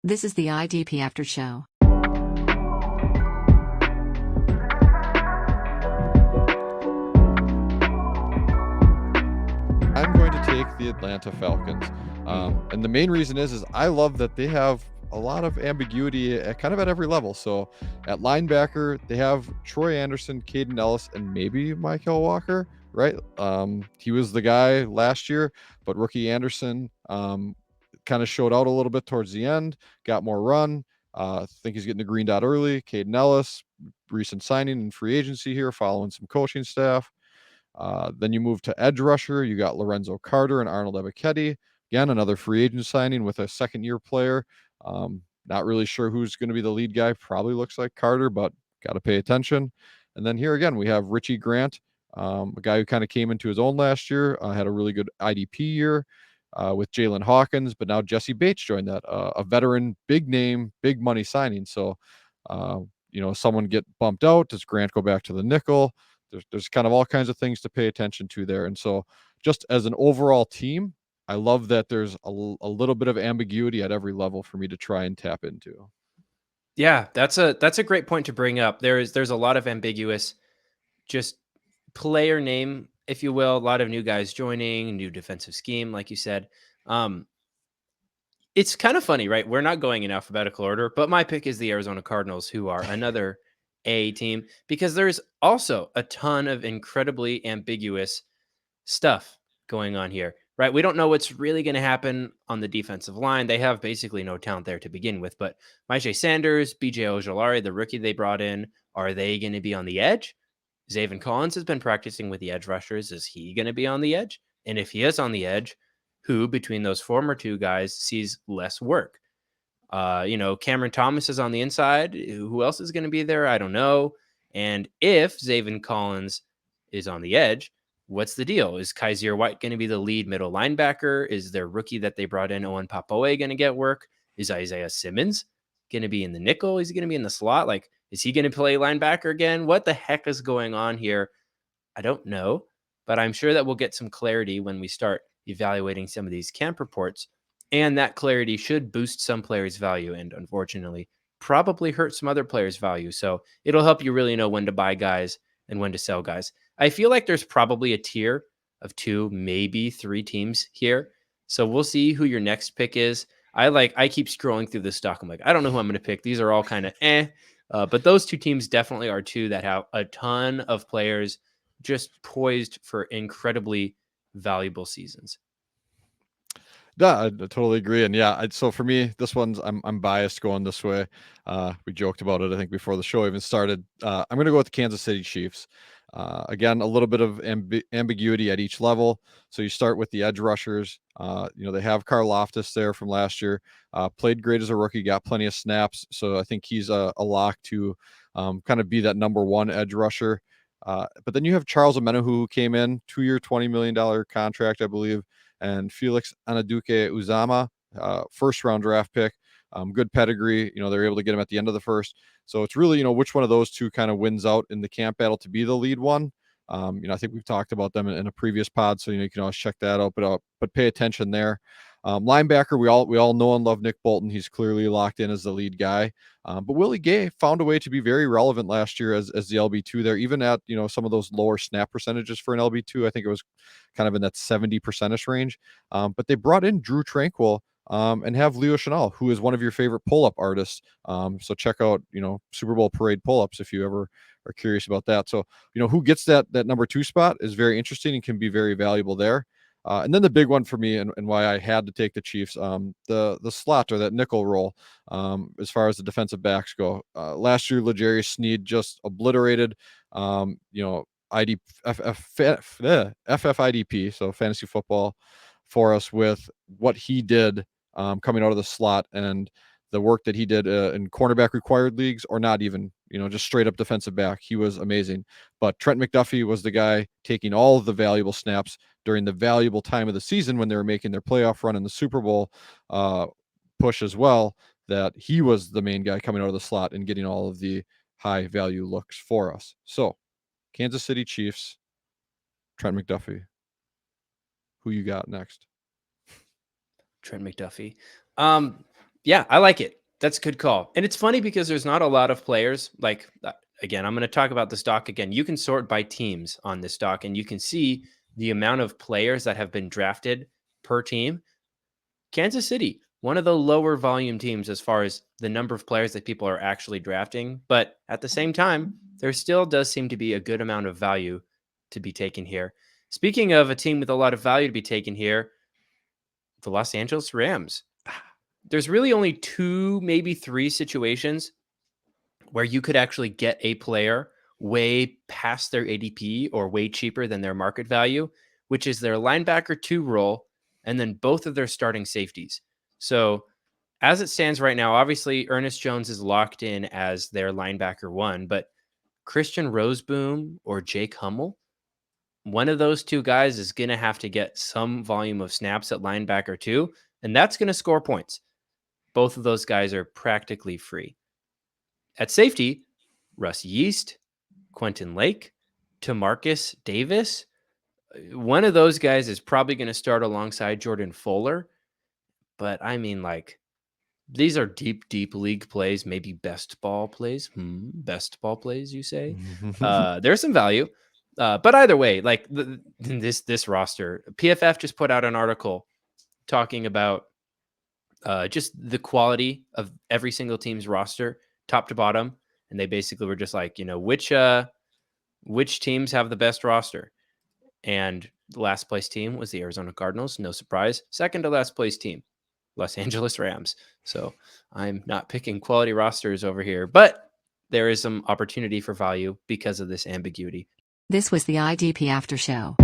This is the IDP After Show. I'm going to take the Atlanta Falcons. And the main reason is I love that they have a lot of ambiguity at kind of at every level. So at linebacker, they have Troy Andersen, Kaden Elliss, and maybe Michael Walker, right? He was the guy last year, but rookie Andersen kind of showed out a little bit towards the end, got more run. I think he's getting the green dot early. Kaden Elliss, recent signing in free agency here, following some coaching staff. Then you move to edge rusher. You got Lorenzo Carter and Arnold Ebiketie. Again, another free agent signing with a second-year player. Not really sure who's going to be the lead guy. Probably looks like Carter, but got to pay attention. And then here again, we have Richie Grant, a guy who kind of came into his own last year, had a really good IDP year with Jalen Hawkins, but now Jesse Bates joined that, a veteran, big name, big money signing. So, someone get bumped out. Does Grant go back to the nickel? There's kind of all kinds of things to pay attention to there. And so just as an overall team, I love that there's a little bit of ambiguity at every level for me to try and tap into. Yeah, that's a great point to bring up. There's a lot of ambiguous just player name, if you will, a lot of new guys joining, new defensive scheme, like you said. It's kind of funny, right? We're not going in alphabetical order, but my pick is the Arizona Cardinals, who are another A team, because there's also a ton of incredibly ambiguous stuff going on here, right? We don't know what's really going to happen on the defensive line. They have basically no talent there to begin with, but Myjai Sanders, BJ Ojolari, the rookie they brought in, are they going to be on the edge? Zaven Collins has been practicing with the edge rushers. Is he going to be on the edge? And if he is on the edge, who between those former two guys sees less work? Cameron Thomas is on the inside. Who else is going to be there? I don't know. And if Zaven Collins is on the edge, what's the deal? Is Kaiser White going to be the lead middle linebacker? Is their rookie that they brought in, Owen Papoe, going to get work? Is Isaiah Simmons going to be in the nickel? Is he going to be in the slot? Like, is he going to play linebacker again? What the heck is going on here? I don't know, but I'm sure that we'll get some clarity when we start evaluating some of these camp reports. And that clarity should boost some players' value and, unfortunately, probably hurt some other players' value. So it'll help you really know when to buy guys and when to sell guys. I feel like there's probably a tier of 2, maybe 3 teams here. So we'll see who your next pick is. I keep scrolling through this stock. I'm like, I don't know who I'm going to pick. These are all kind of but those 2 teams definitely are 2 that have a ton of players just poised for incredibly valuable seasons. Yeah, I totally agree. And yeah, so for me, this one's I'm biased going this way. We joked about it, I think, before the show even started. I'm going to go with the Kansas City Chiefs. Again, a little bit of ambiguity at each level. So you start with the edge rushers. They have Karlaftis there from last year. Played great as a rookie, got plenty of snaps. So I think he's a lock to kind of be that number 1 edge rusher. But then you have Charles Omenihu, who came in, 2-year, $20 million contract, I believe. And Felix Anaduke Uzama, first-round draft pick, good pedigree. They're able to get him at the end of the first. So it's really, which one of those 2 kind of wins out in the camp battle to be the lead one. I think we've talked about them in a previous pod, so you can always check that out. But pay attention there. Linebacker, we all know and love Nick Bolton. He's clearly locked in as the lead guy. But Willie Gay found a way to be very relevant last year as the LB2 there, even at some of those lower snap percentages for an LB2. I think it was kind of in that 70% range. But they brought in Drew Tranquil and have Leo Chanel, who is one of your favorite pull-up artists. So check out Super Bowl parade pull-ups if you ever are curious about that. So who gets that number 2 spot is very interesting and can be very valuable there. And then the big one for me and why I had to take the Chiefs, the slot or that nickel role, as far as the defensive backs go. Last year, L'Jarius Sneed just obliterated, FFIDP, so fantasy football, for us with what he did coming out of the slot and the work that he did in cornerback required leagues, or not even, just straight up defensive back. He was amazing. But Trent McDuffie was the guy taking all of the valuable snaps during the valuable time of the season when they were making their playoff run in the Super Bowl push as well, that he was the main guy coming out of the slot and getting all of the high value looks for us. So Kansas City Chiefs, Trent McDuffie. Who you got next? Trent McDuffie. Yeah, I like it. That's a good call. And it's funny because there's not a lot of players. Like, again, I'm going to talk about this doc again. You can sort by teams on this doc, and you can see the amount of players that have been drafted per team. Kansas City, one of the lower volume teams as far as the number of players that people are actually drafting. But at the same time, there still does seem to be a good amount of value to be taken here. Speaking of a team with a lot of value to be taken here, the Los Angeles Rams. There's really only 2, maybe 3 situations where you could actually get a player way past their ADP or way cheaper than their market value, which is their linebacker 2 role and then both of their starting safeties. So as it stands right now, obviously Ernest Jones is locked in as their linebacker 1, but Christian Roseboom or Jake Hummel, one of those 2 guys is going to have to get some volume of snaps at linebacker 2, and that's going to score points. Both of those guys are practically free. At safety, Russ Yeast, Quentin Lake, Tamarcus Davis. One of those guys is probably going to start alongside Jordan Fuller. But I mean, like, these are deep, deep league plays, maybe best ball plays. Best ball plays, you say? There's some value. But either way, like this roster, PFF just put out an article talking about just the quality of every single team's roster, top to bottom. And they basically were just like, which teams have the best roster? And the last place team was the Arizona Cardinals. No surprise. Second to last place team, Los Angeles Rams. So I'm not picking quality rosters over here, but there is some opportunity for value because of this ambiguity. This was the IDP After Show.